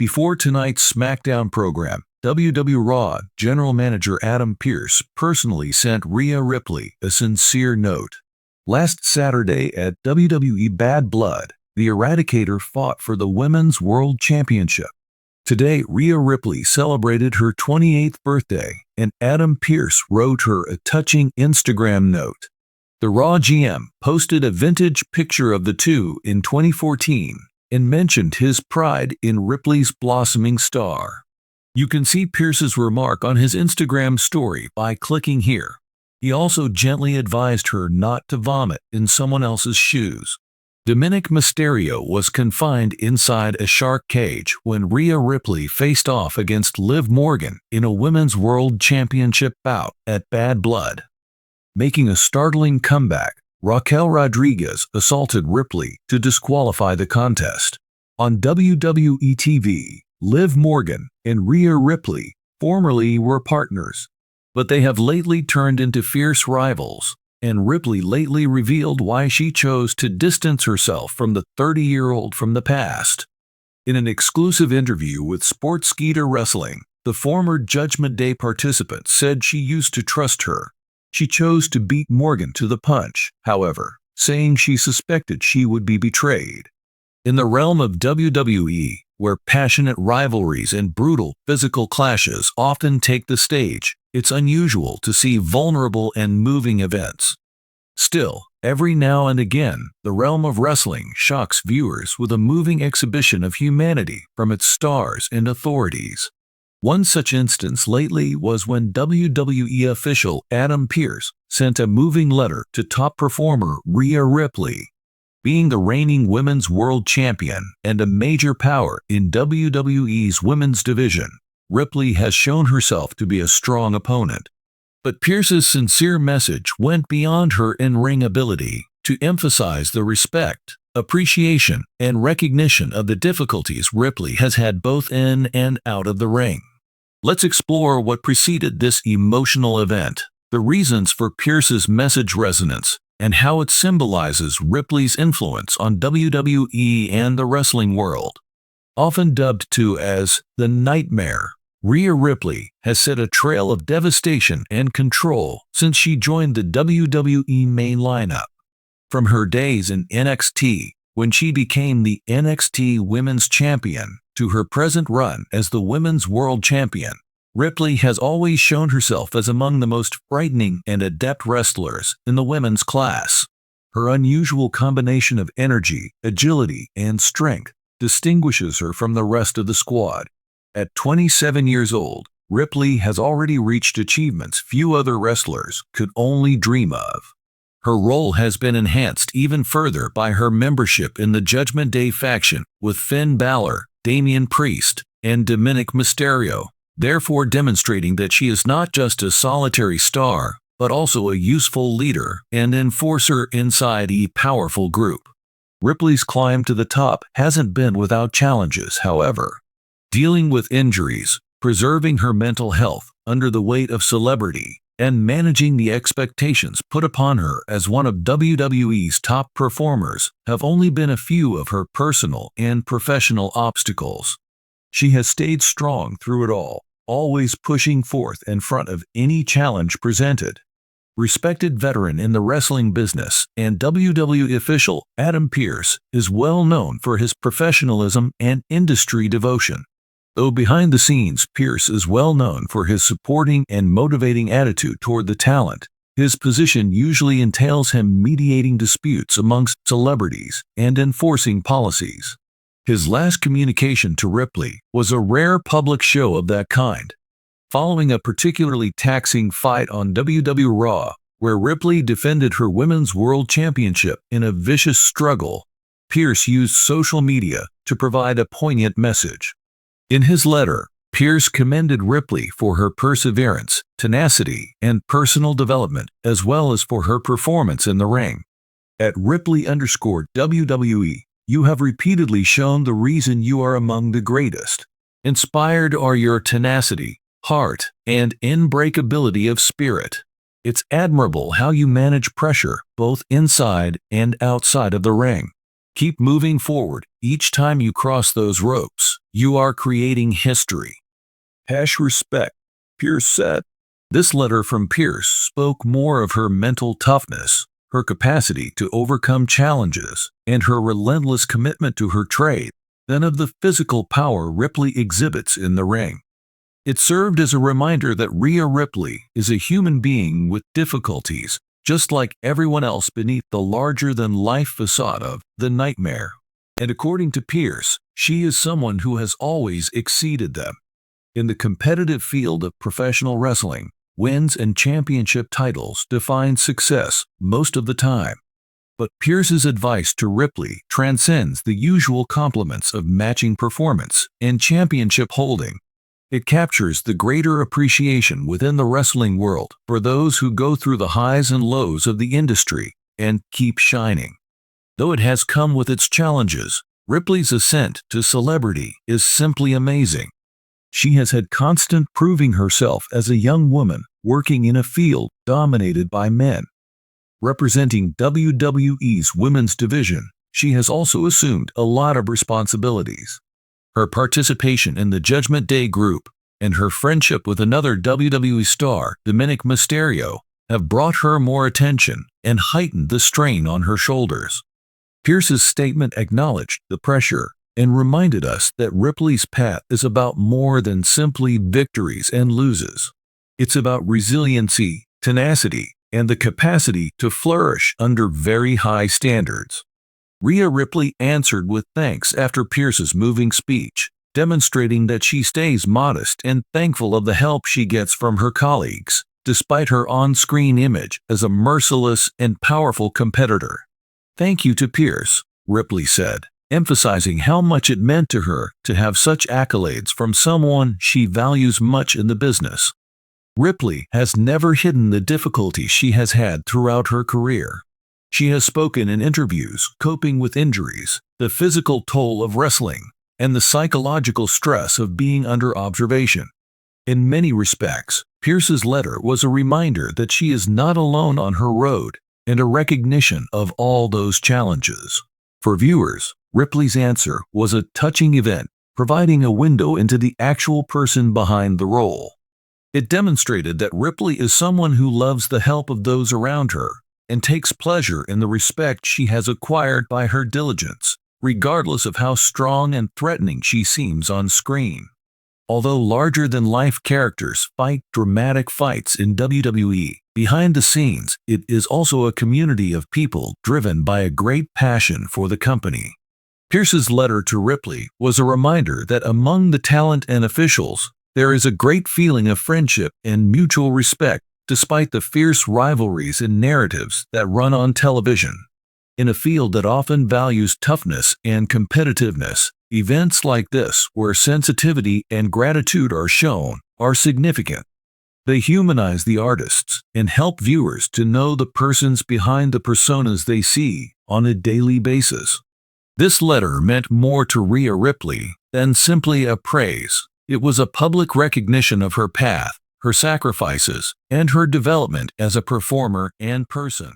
Before tonight's SmackDown program, WWE Raw General Manager Adam Pearce personally sent Rhea Ripley a sincere note. Last Saturday at WWE Bad Blood, the Eradicator fought for the Women's World Championship. Today, Rhea Ripley celebrated her 28th birthday, and Adam Pearce wrote her a touching Instagram note. The Raw GM posted a vintage picture of the two in 2014 and mentioned his pride in Ripley's blossoming star. You can see Pearce's remark on his Instagram story by clicking here. He also gently advised her not to vomit in someone else's shoes. Dominic Mysterio was confined inside a shark cage when Rhea Ripley faced off against Liv Morgan in a Women's World Championship bout at Bad Blood. Making a startling comeback, Raquel Rodriguez assaulted Ripley to disqualify the contest. On WWE TV, Liv Morgan and Rhea Ripley formerly were partners, but they have lately turned into fierce rivals, and Ripley lately revealed why she chose to distance herself from the 30-year-old from the past. In an exclusive interview with Sportskeeda Wrestling, the former Judgment Day participant said she used to trust her. She chose to beat Morgan to the punch, however, saying she suspected she would be betrayed. In the realm of WWE, where passionate rivalries and brutal physical clashes often take the stage, it's unusual to see vulnerable and moving events. Still, every now and again, the realm of wrestling shocks viewers with a moving exhibition of humanity from its stars and authorities. One such instance lately was when WWE official Adam Pearce sent a moving letter to top performer Rhea Ripley. Being the reigning Women's World Champion and a major power in WWE's women's division, Ripley has shown herself to be a strong opponent. But Pearce's sincere message went beyond her in-ring ability to emphasize the respect, appreciation, and recognition of the difficulties Ripley has had both in and out of the ring. Let's explore what preceded this emotional event, the reasons for Pearce's message resonance, and how it symbolizes Ripley's influence on WWE and the wrestling world. Often dubbed too as the Nightmare, Rhea Ripley has set a trail of devastation and control since she joined the WWE main lineup. From her days in NXT, when she became the NXT Women's Champion, to her present run as the Women's World Champion, Ripley has always shown herself as among the most frightening and adept wrestlers in the women's class. Her unusual combination of energy, agility, and strength distinguishes her from the rest of the squad. At 27 years old, Ripley has already reached achievements few other wrestlers could only dream of. Her role has been enhanced even further by her membership in the Judgment Day faction with Finn Balor, Damian Priest, and Dominic Mysterio, therefore demonstrating that she is not just a solitary star, but also a useful leader and enforcer inside a powerful group. Ripley's climb to the top hasn't been without challenges, however. Dealing with injuries, preserving her mental health under the weight of celebrity, and managing the expectations put upon her as one of WWE's top performers have only been a few of her personal and professional obstacles. She has stayed strong through it all, always pushing forth in front of any challenge presented. Respected veteran in the wrestling business and WWE official Adam Pearce is well known for his professionalism and industry devotion. Though behind the scenes, Pearce is well known for his supporting and motivating attitude toward the talent, his position usually entails him mediating disputes amongst celebrities and enforcing policies. His last communication to Ripley was a rare public show of that kind. Following a particularly taxing fight on WWE Raw, where Ripley defended her Women's World Championship in a vicious struggle, Pearce used social media to provide a poignant message. In his letter, Pearce commended Ripley for her perseverance, tenacity, and personal development, as well as for her performance in the ring. At Ripley_WWE, you have repeatedly shown the reason you are among the greatest. Inspired are your tenacity, heart, and unbreakability of spirit. It's admirable how you manage pressure both inside and outside of the ring. Keep moving forward. Each time you cross those ropes, you are creating history. Respect, Pearce said. This letter from Pearce spoke more of her mental toughness, her capacity to overcome challenges, and her relentless commitment to her trade than of the physical power Ripley exhibits in the ring. It served as a reminder that Rhea Ripley is a human being with difficulties, just like everyone else beneath the larger-than-life facade of the Nightmare. And according to Pearce, she is someone who has always exceeded them. In the competitive field of professional wrestling, wins and championship titles define success most of the time. But Pearce's advice to Ripley transcends the usual compliments of matching performance and championship holding. It captures the greater appreciation within the wrestling world for those who go through the highs and lows of the industry and keep shining. Though it has come with its challenges, Ripley's ascent to celebrity is simply amazing. She has had constant proving herself as a young woman working in a field dominated by men. Representing WWE's women's division, she has also assumed a lot of responsibilities. Her participation in the Judgment Day group and her friendship with another WWE star, Dominic Mysterio, have brought her more attention and heightened the strain on her shoulders. Pearce's statement acknowledged the pressure and reminded us that Ripley's path is about more than simply victories and losses. It's about resiliency, tenacity, and the capacity to flourish under very high standards. Rhea Ripley answered with thanks after Pearce's moving speech, demonstrating that she stays modest and thankful of the help she gets from her colleagues, despite her on-screen image as a merciless and powerful competitor. "Thank you to Pearce," Ripley said, emphasizing how much it meant to her to have such accolades from someone she values much in the business. Ripley has never hidden the difficulties she has had throughout her career. She has spoken in interviews coping with injuries, the physical toll of wrestling, and the psychological stress of being under observation. In many respects, Pearce's letter was a reminder that she is not alone on her road and a recognition of all those challenges. For viewers, Ripley's answer was a touching event, providing a window into the actual person behind the role. It demonstrated that Ripley is someone who loves the help of those around her and takes pleasure in the respect she has acquired by her diligence, regardless of how strong and threatening she seems on screen. Although larger-than-life characters fight dramatic fights in WWE, behind the scenes, it is also a community of people driven by a great passion for the company. Pearce's letter to Ripley was a reminder that among the talent and officials, there is a great feeling of friendship and mutual respect despite the fierce rivalries and narratives that run on television. In a field that often values toughness and competitiveness, events like this, where sensitivity and gratitude are shown, are significant. They humanize the artists and help viewers to know the persons behind the personas they see on a daily basis. This letter meant more to Rhea Ripley than simply a praise. It was a public recognition of her path, her sacrifices, and her development as a performer and person.